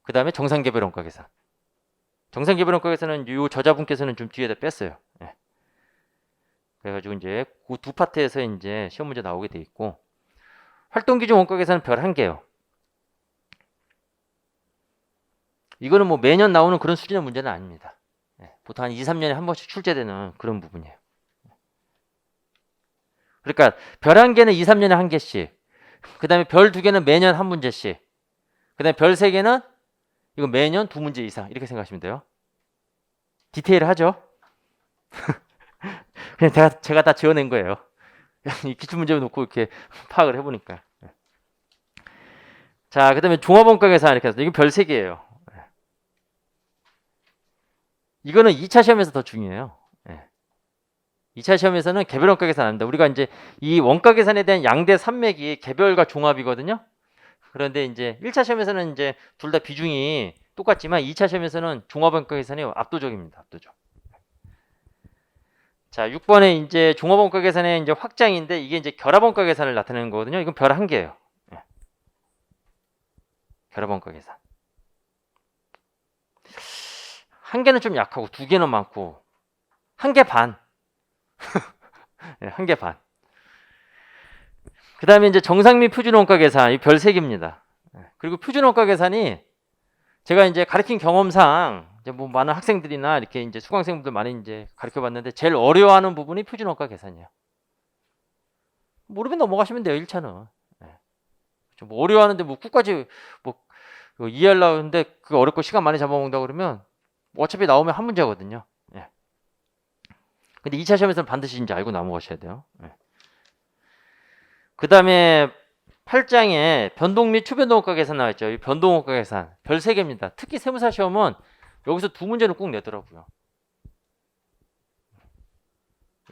그 다음에 정상개별 원가 계산. 정상개별 원가 계산은 이 저자분께서는 좀 뒤에다 뺐어요. 그래가지고 이제 그 두 파트에서 이제 시험 문제 나오게 돼 있고 활동기준 원가 계산은 별 1개요. 이거는 뭐 매년 나오는 그런 수준의 문제는 아닙니다. 보통 한 2, 3년에 한 번씩 출제되는 그런 부분이에요. 그러니까 별 1개는 2, 3년에 1개씩. 그 다음에 별 2개는 매년 한 문제씩. 그 다음에 별 3개는 이거 매년 2문제 이상 이렇게 생각하시면 돼요. 디테일하죠? 그냥 제가 다 지어낸 거예요. 이 기출문제를 놓고 이렇게 파악을 해보니까. 자, 그 다음에 종합원가 계산 이렇게 해서 이거 별 3개예요. 이거는 2차 시험에서 더 중요해요. 2차 시험에서는 개별 원가 계산 안 합니다. 우리가 이제 이 원가 계산에 대한 양대 산맥이 개별과 종합이거든요. 그런데 이제 1차 시험에서는 이제 둘 다 비중이 똑같지만 2차 시험에서는 종합 원가 계산이 압도적입니다. 압도적. 자, 6번에 이제 종합 원가 계산의 이제 확장인데 이게 이제 결합 원가 계산을 나타내는 거거든요. 이건 별 1개예요. 결합 원가 계산. 1개는 좀 약하고 2개는 많고 1개 반. 1개 반. 그 다음에 이제 정상 및 표준 원가 계산, 이 별 3개입니다. 그리고 표준 원가 계산이 제가 이제 가르친 경험상 이제 뭐 많은 학생들이나 이렇게 이제 수강생분들 많이 이제 가르쳐 봤는데 제일 어려워하는 부분이 표준 원가 계산이에요. 모르면 넘어가시면 돼요, 1차는. 뭐 어려워하는데 뭐 끝까지 뭐 이해하려고 하는데 그 어렵고 시간 많이 잡아먹는다 그러면 어차피 나오면 한 문제거든요. 근데 2차 시험에서는 반드시 이제 알고 넘어가셔야 돼요. 그 다음에 8장에 변동 및 초변동원가 계산 나와있죠. 이 변동원가 계산 별 3개입니다. 특히 세무사 시험은 여기서 2문제는 꼭 내더라고요.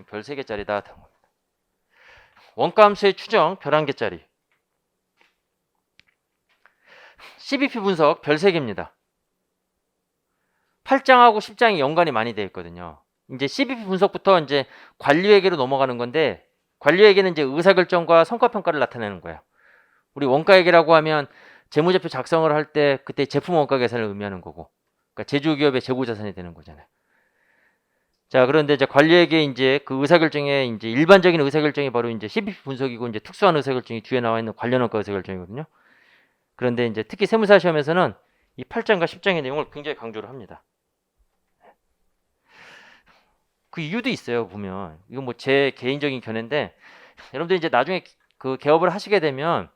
별 3개짜리다. 원가함수의 추정 별 1개짜리. CBP 분석 별 3개입니다. 8장하고 10장이 연관이 많이 되어 있거든요. 이제 CBP 분석부터 이제 관리회계로 넘어가는 건데, 관리회계는 이제 의사결정과 성과평가를 나타내는 거예요. 우리 원가회계라고 하면 재무제표 작성을 할 때 그때 제품 원가 계산을 의미하는 거고, 그러니까 제조기업의 재고자산이 되는 거잖아요. 자, 그런데 이제 관리회계 이제 그 의사결정의 이제 일반적인 의사결정이 바로 이제 CBP 분석이고, 이제 특수한 의사결정이 뒤에 나와 있는 관련 원가 의사결정이거든요. 그런데 이제 특히 세무사 시험에서는 이 8장과 10장의 내용을 굉장히 강조를 합니다. 그 이유도 있어요. 보면 이건 뭐 제 개인적인 견해인데, 여러분들 이제 나중에 그 개업을 하시게 되면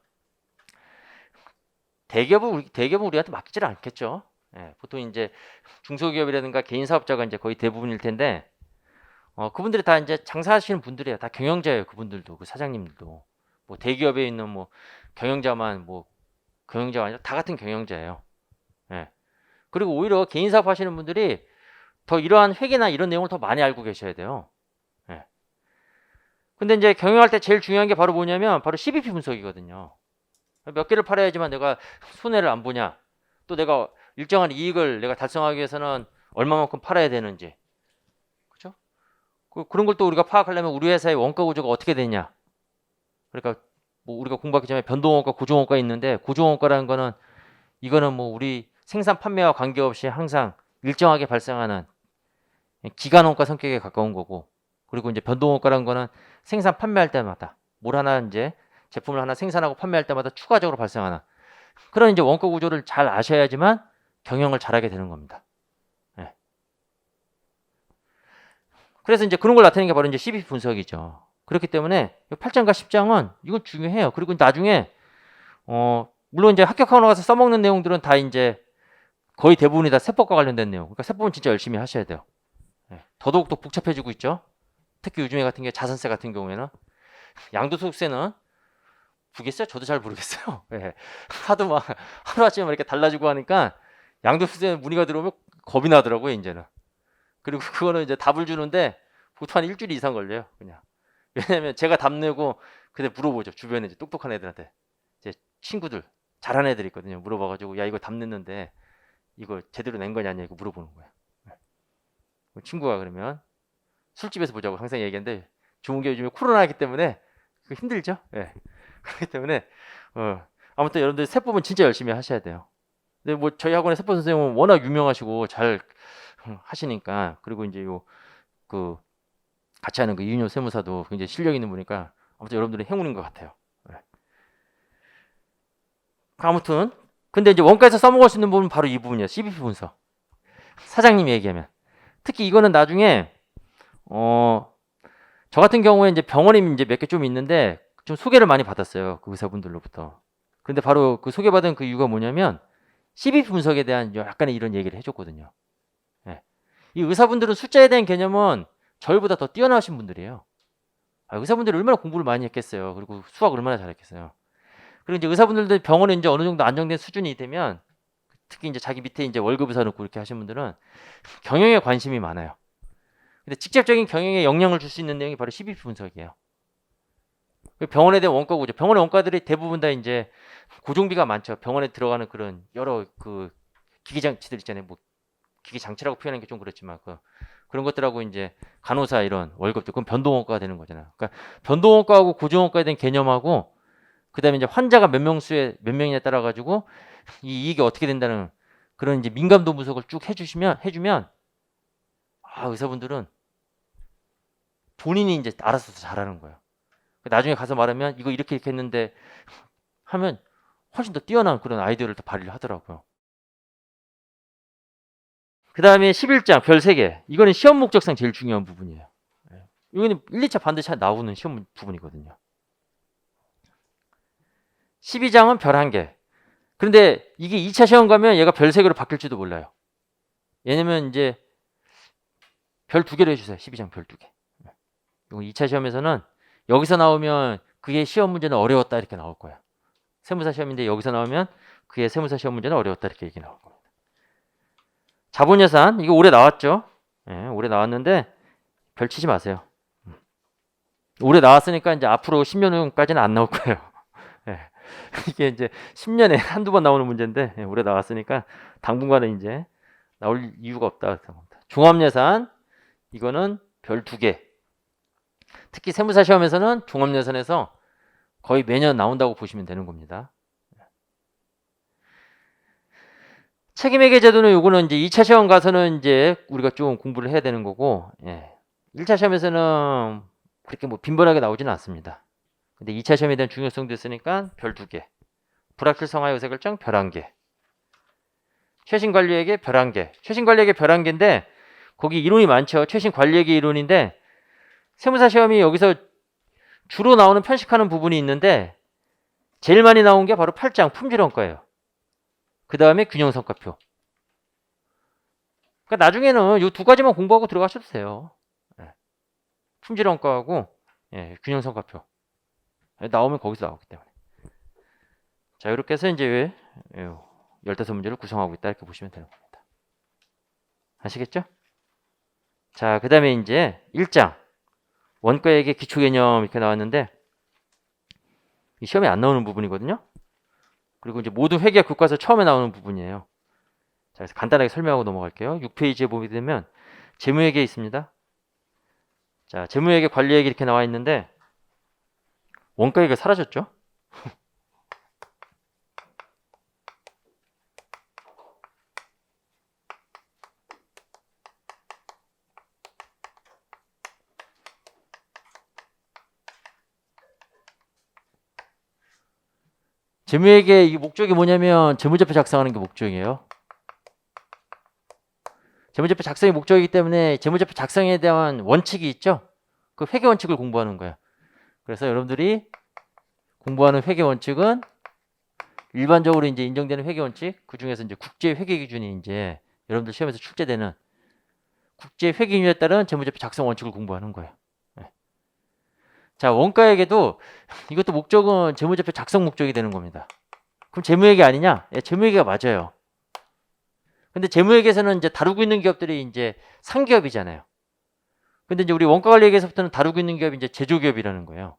대기업은 우리한테 맡기질 않겠죠. 예, 보통 이제 중소기업이라든가 개인 사업자가 이제 거의 대부분일 텐데, 그분들이 다 이제 장사하시는 분들이에요. 다 경영자예요. 그분들도, 그 사장님들도. 뭐 대기업에 있는 뭐 경영자만 뭐 경영자가 아니라 다 같은 경영자예요. 예. 그리고 오히려 개인 사업 하시는 분들이 더 이러한 회계나 이런 내용을 더 많이 알고 계셔야 돼요. 예. 근데 이제 경영할 때 제일 중요한 게 바로 뭐냐면 바로 CBP 분석이거든요. 몇 개를 팔아야지만 내가 손해를 안 보냐, 또 내가 일정한 이익을 내가 달성하기 위해서는 얼마만큼 팔아야 되는지, 그렇죠? 그런 걸 또 우리가 파악하려면 우리 회사의 원가 구조가 어떻게 되냐. 그러니까 뭐 우리가 공부하기 전에 변동원가, 고정원가 있는데, 고정원가라는 거는 이거는 뭐 우리 생산 판매와 관계없이 항상 일정하게 발생하는 기간원가 성격에 가까운 거고, 그리고 이제 변동원가라는 거는 생산 판매할 때마다 뭘 하나 이제 제품을 하나 생산하고 판매할 때마다 추가적으로 발생하는 그런 이제 원가 구조를 잘 아셔야지만 경영을 잘하게 되는 겁니다. 예. 그래서 이제 그런 걸 나타내는 게 바로 이제 CBP 분석이죠. 그렇기 때문에 8장과 10장은 이건 중요해요. 그리고 나중에 물론 이제 합격하고 나서 써먹는 내용들은 다 이제 거의 대부분이 다 세법과 관련된 내용. 그러니까 세법은 진짜 열심히 하셔야 돼요. 예. 더더욱 더 복잡해지고 있죠. 특히 요즘에 같은 게 자산세 같은 경우에는 양도소득세는 모르겠어요. 저도 잘 모르겠어요. 예. 하도 막 하루아침에 이렇게 달라지고 하니까 양도소득세 문의가 들어오면 겁이 나더라고요, 이제는. 그리고 그거는 이제 답을 주는데 보통 한 일주일 이상 걸려요, 그냥. 왜냐면 제가 답 내고 그때 물어보죠. 주변에 이제 똑똑한 애들한테. 제 친구들, 잘하는 애들 있거든요. 물어봐가지고, 야, 이거 답 냈는데 이거 제대로 낸 거냐, 이거 물어보는 거예요. 친구가 그러면 술집에서 보자고 항상 얘기하는데, 좋은 게 요즘에 코로나이기 때문에 힘들죠. 예. 그렇기 때문에 아무튼 여러분들 세법은 진짜 열심히 하셔야 돼요. 근데 뭐 저희 학원의 세법 선생님은 워낙 유명하시고 잘 하시니까, 그리고 이제 요 그 같이 하는 그 이윤효 세무사도 굉장히 실력 있는 분이니까 아무튼 여러분들의 행운인 것 같아요. 네. 아무튼 근데 이제 원가에서 써먹을 수 있는 부분은 바로 이 부분이에요. CBP 분석. 사장님이 얘기하면 특히 이거는 나중에 저 같은 경우에 이제 병원이 이제 몇 개 좀 있는데 좀 소개를 많이 받았어요. 그 의사분들로부터. 근데 바로 그 소개받은 그 이유가 뭐냐면 CBP 분석에 대한 약간의 이런 얘기를 해줬거든요. 네. 이 의사분들은 숫자에 대한 개념은 저희보다 더 뛰어나신 분들이에요. 의사분들이 얼마나 공부를 많이 했겠어요. 그리고 수학 얼마나 잘했겠어요. 그리고 이제 의사분들도 병원에 이제 어느 정도 안정된 수준이 되면, 특히 이제 자기 밑에 이제 월급 의사 놓고 이렇게 하신 분들은 경영에 관심이 많아요. 근데 직접적인 경영에 영향을 줄 수 있는 내용이 바로 CBP 분석이에요. 병원에 대한 원가 구조, 병원의 원가들이 대부분 다 이제 고정비가 많죠. 병원에 들어가는 그런 여러 그 기기 장치들 있잖아요. 뭐 기기 장치라고 표현하는 게 좀 그렇지만 그런 것들하고 이제 간호사 이런 월급도 그건 변동 원가가 되는 거잖아요. 그러니까 변동 원가하고 고정 원가에 대한 개념하고, 그다음에 이제 환자가 몇 명이냐에 따라 가지고 이 이익이 어떻게 된다는 그런 이제 민감도 분석을 쭉 해주면 의사분들은 본인이 이제 알아서 잘하는 거예요. 나중에 가서 말하면 이거 이렇게 했는데 하면 훨씬 더 뛰어난 그런 아이디어를 더 발휘를 하더라고요. 그 다음에 11장 별 3개. 이거는 시험 목적상 제일 중요한 부분이에요. 이거는 1, 2차 반드시 나오는 시험 부분이거든요. 12장은 별 1개. 그런데 이게 2차 시험 가면 얘가 별 3개로 바뀔지도 몰라요. 왜냐면 이제 별 2개로 해주세요. 12장 별 2개. 이거 2차 시험에서는 여기서 나오면 그게 시험 문제는 어려웠다 이렇게 나올 거야. 세무사 시험인데 여기서 나오면 그의 세무사 시험 문제는 어려웠다 이렇게 얘기 나올 겁니다. 자본예산 이거 올해 나왔죠. 예, 올해 나왔는데 별 치지 마세요. 올해 나왔으니까 이제 앞으로 10년 후까지는 안 나올 거예요. 예. 이게 이제 10년에 한두 번 나오는 문제인데 예, 올해 나왔으니까 당분간은 이제 나올 이유가 없다. 종합예산 이거는 별 2개. 특히 세무사 시험에서는 종합예산에서 거의 매년 나온다고 보시면 되는 겁니다. 책임회계 제도는 요거는 이제 2차 시험 가서는 이제 우리가 좀 공부를 해야 되는 거고, 예. 1차 시험에서는 그렇게 뭐 빈번하게 나오지는 않습니다. 근데 2차 시험에 대한 중요성도 있으니까 별 2개. 불확실성하의 의사결정 별 1개. 최신관리회계 별 1개. 최신관리회계 별 1개인데 거기 이론이 많죠. 최신관리회계 이론인데 세무사 시험이 여기서 주로 나오는 편식하는 부분이 있는데 제일 많이 나온 게 바로 8장 품질원가예요. 그 다음에 균형성과표. 그러니까 나중에는 이 2가지만 공부하고 들어가셔도 돼요. 예. 품질원가하고 예, 균형성과표. 나오면 거기서 나오기 때문에. 자, 이렇게 해서 이제 15문제를 구성하고 있다 이렇게 보시면 되는 겁니다. 아시겠죠? 자, 그 다음에 이제 1장 원가액의 기초개념 이렇게 나왔는데 이 시험에 안 나오는 부분이거든요. 그리고 이제 모든 회계 교과서 처음에 나오는 부분이에요. 자, 그래서 간단하게 설명하고 넘어갈게요. 6페이지에 보게 되면 재무회계 있습니다. 자, 재무회계 관리회계 이렇게 나와 있는데 원가액이 사라졌죠? 재무회계 이 목적이 뭐냐면 재무제표 작성하는 게 목적이에요. 재무제표 작성이 목적이기 때문에 재무제표 작성에 대한 원칙이 있죠. 그 회계 원칙을 공부하는 거예요. 그래서 여러분들이 공부하는 회계 원칙은 일반적으로 이제 인정되는 회계 원칙, 그 중에서 이제 국제 회계 기준이 이제 여러분들 시험에서 출제되는 국제 회계 기준에 따른 재무제표 작성 원칙을 공부하는 거예요. 네. 자, 원가액에도 이것도 목적은 재무제표 작성 목적이 되는 겁니다. 그럼 재무회계 아니냐? 예, 재무회계가 맞아요. 근데 재무회계에서는 이제 다루고 있는 기업들이 이제 상기업이잖아요. 근데 이제 우리 원가관리회계에서부터는 다루고 있는 기업이 이제 제조기업이라는 거예요.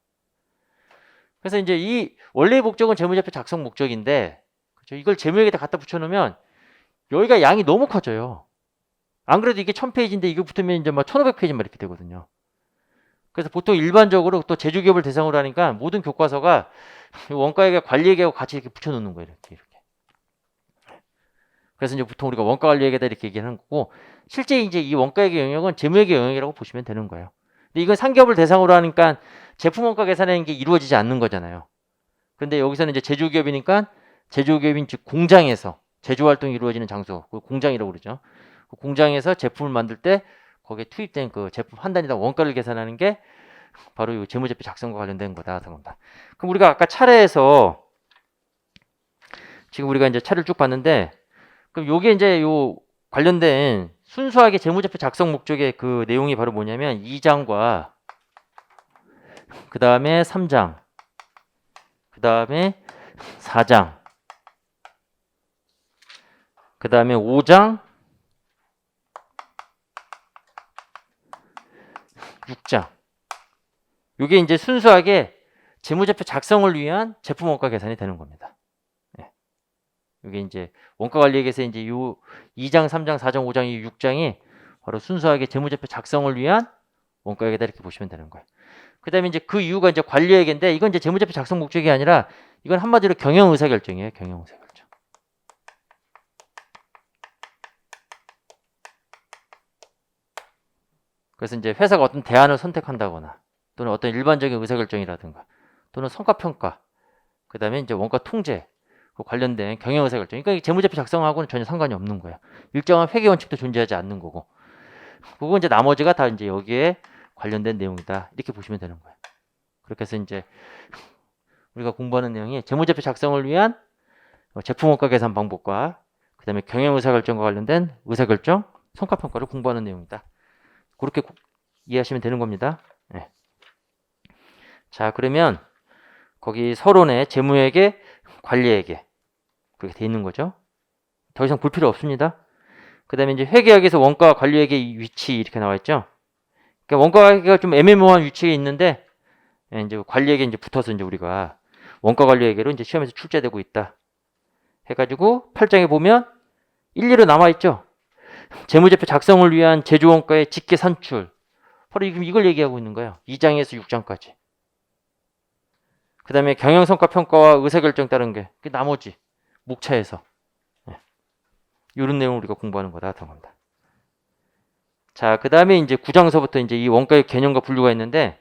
그래서 이제 이 원래의 목적은 재무제표 작성 목적인데, 그렇죠? 이걸 재무회계에다 갖다 붙여놓으면 여기가 양이 너무 커져요. 안 그래도 이게 1000페이지인데 이거 붙으면 이제 막 1500페이지 막 이렇게 되거든요. 그래서 보통 일반적으로 또 제조기업을 대상으로 하니까 모든 교과서가 원가회계 관리회계하고 같이 이렇게 붙여놓는 거예요. 이렇게. 그래서 이제 보통 우리가 원가관리회계다 이렇게 얘기하는 거고, 실제 이제 이 원가회계 영역은 재무회계 영역이라고 보시면 되는 거예요. 근데 이건 상기업을 대상으로 하니까 제품 원가 계산하는 게 이루어지지 않는 거잖아요. 근데 여기서는 이제 제조기업이니까 제조기업인 즉 공장에서 제조 활동이 이루어지는 장소, 그 공장이라고 그러죠. 그 공장에서 제품을 만들 때 거기에 투입된 그 제품 한 단위당 원가를 계산하는 게 바로 이 재무제표 작성과 관련된 거다. 그럼 우리가 아까 차례에서 지금 우리가 이제 차례를 쭉 봤는데, 그럼 요게 이제 요 관련된 순수하게 재무제표 작성 목적의 그 내용이 바로 뭐냐면 2장과 그 다음에 3장, 그 다음에 4장, 그 다음에 5장, 6장. 요게 이제 순수하게 재무제표 작성을 위한 제품 원가 계산이 되는 겁니다. 이게 이제 원가관리회계에서 이제 요 2장, 3장, 4장, 5장, 이 6장이 바로 순수하게 재무제표 작성을 위한 원가회계다 이렇게 보시면 되는 거예요. 그다음에 이제 그 이유가 이제 관리회계인데 이건 이제 재무제표 작성 목적이 아니라 이건 한마디로 경영 의사결정이에요. 경영 의사결정. 그래서 이제 회사가 어떤 대안을 선택한다거나 또는 어떤 일반적인 의사결정이라든가 또는 성과평가, 그다음에 이제 원가 통제 그 관련된 경영 의사결정. 그러니까 재무제표 작성하고는 전혀 상관이 없는 거예요. 일정한 회계 원칙도 존재하지 않는 거고. 그거 이제 나머지가 다 이제 여기에 관련된 내용이다. 이렇게 보시면 되는 거예요. 그렇게 해서 이제 우리가 공부하는 내용이 재무제표 작성을 위한 제품 원가 계산 방법과 그다음에 경영 의사결정과 관련된 의사결정, 성과평가를 공부하는 내용이다. 그렇게 이해하시면 되는 겁니다. 네. 자, 그러면 거기 서론에 재무회계 관리회계. 그렇게 돼 있는 거죠. 더 이상 볼 필요 없습니다. 그 다음에 이제 회계학에서 원가 관리회계 위치 이렇게 나와 있죠. 그러니까 원가 관리회계가 좀 애매모호한 위치에 있는데, 이제 관리회계 이제 붙어서 이제 우리가 원가 관리회계로 이제 시험에서 출제되고 있다. 해가지고 8장에 보면 1, 2로 남아 있죠. 재무제표 작성을 위한 제조원가의 직계 산출. 바로 이걸 얘기하고 있는 거예요. 2장에서 6장까지. 그 다음에 경영성과 평가와 의사결정 따른 게 나머지 목차에서 이런 내용을 우리가 공부하는 거다 하는 겁니다. 자, 그 다음에 이제 9장서부터 이제 이 원가의 개념과 분류가 있는데,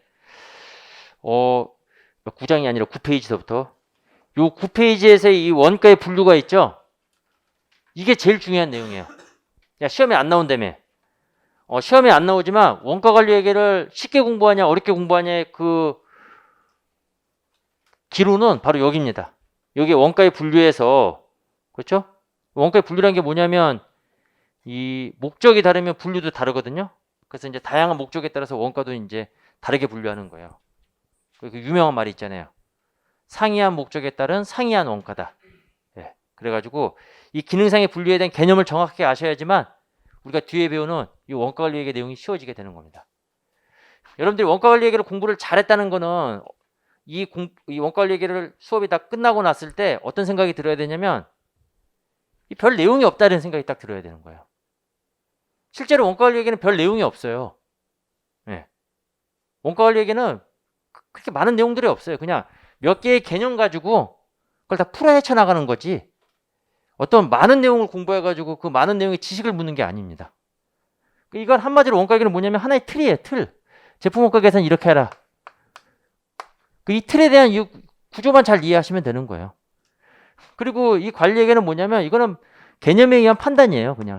9장이 아니라 9페이지서부터 요 9페이지에서 이 원가의 분류가 있죠. 이게 제일 중요한 내용이에요. 야, 시험에 안 나온다며. 시험에 안 나오지만 원가 관리 회계를 쉽게 공부하냐 어렵게 공부하냐의 그 기로는 바로 여기입니다. 여기 원가의 분류에서, 그렇죠? 원가의 분류라는 게 뭐냐면 이 목적이 다르면 분류도 다르거든요. 그래서 이제 다양한 목적에 따라서 원가도 이제 다르게 분류하는 거예요. 그 유명한 말이 있잖아요. 상이한 목적에 따른 상이한 원가다. 예. 그래가지고 이 기능상의 분류에 대한 개념을 정확하게 아셔야지만 우리가 뒤에 배우는 이 원가 관리 회계 내용이 쉬워지게 되는 겁니다. 여러분들이 원가 관리 회계를 공부를 잘했다는 거는 이 원가 관리 회계를 수업이 다 끝나고 났을 때 어떤 생각이 들어야 되냐면 별 내용이 없다는 생각이 딱 들어야 되는 거예요. 실제로 원가 관리 회계는 별 내용이 없어요. 예. 원가 관리 회계는 그렇게 많은 내용들이 없어요. 그냥 몇 개의 개념 가지고 그걸 다 풀어 헤쳐 나가는 거지. 어떤 많은 내용을 공부해가지고 그 많은 내용의 지식을 묻는 게 아닙니다. 이건 한마디로 원가 관리는 뭐냐면 하나의 틀이에요. 틀. 제품 원가 계산 이렇게 해라. 이 틀에 대한 이 구조만 잘 이해하시면 되는 거예요. 그리고 이 관리 회계는 뭐냐면 이거는 개념에 의한 판단이에요. 그냥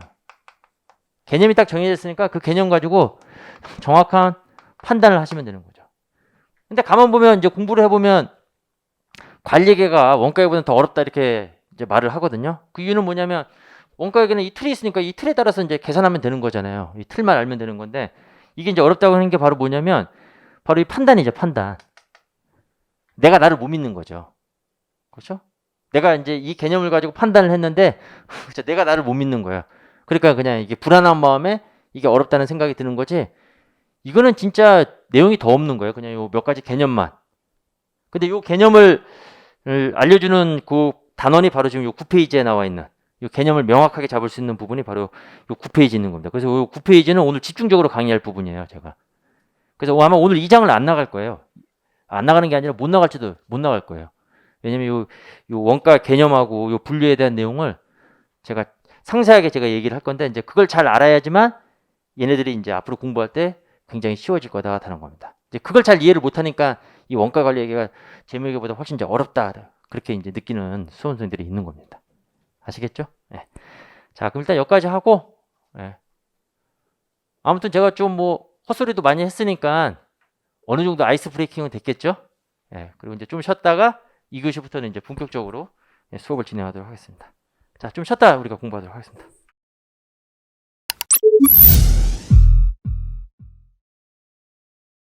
개념이 딱 정해져 있으니까 그 개념 가지고 정확한 판단을 하시면 되는 거죠. 근데 가만 보면 이제 공부를 해보면 관리회계가 원가회계보다 더 어렵다 이렇게 이제 말을 하거든요. 그 이유는 뭐냐면 원가회계는 이 틀이 있으니까 이 틀에 따라서 이제 계산하면 되는 거잖아요. 이 틀만 알면 되는 건데 이게 이제 어렵다고 하는 게 바로 뭐냐면 바로 이 판단이죠. 판단. 내가 나를 못 믿는 거죠. 그렇죠? 내가 이제 이 개념을 가지고 판단을 했는데 내가 나를 못 믿는 거야. 그러니까 그냥 이게 불안한 마음에 이게 어렵다는 생각이 드는 거지. 이거는 진짜 내용이 더 없는 거예요. 그냥 요 몇 가지 개념만. 근데 요 개념을 알려주는 그 단원이 바로 지금 요 9페이지에 나와 있는 요 개념을 명확하게 잡을 수 있는 부분이 바로 요 9페이지 있는 겁니다. 그래서 요 9페이지는 오늘 집중적으로 강의할 부분이에요, 제가. 그래서 아마 오늘 2장을 안 나갈 거예요. 안 나가는 게 아니라 못 나갈 거예요. 왜냐면 요 원가 개념하고 요 분류에 대한 내용을 제가 상세하게 제가 얘기를 할 건데 이제 그걸 잘 알아야지만 얘네들이 이제 앞으로 공부할 때 굉장히 쉬워질 거다 하는 겁니다. 이제 그걸 잘 이해를 못 하니까 이 원가 관리 얘기가 재무회계보다 훨씬 이제 어렵다. 그렇게 이제 느끼는 수험생들이 있는 겁니다. 아시겠죠? 네. 자, 그럼 일단 여기까지 하고, 네. 아무튼 제가 좀 뭐 헛소리도 많이 했으니까 어느 정도 아이스 브레이킹은 됐겠죠? 네. 그리고 이제 좀 쉬었다가 2교시부터는 이제 본격적으로 수업을 진행하도록 하겠습니다. 자, 좀 쉬었다 우리가 공부하도록 하겠습니다.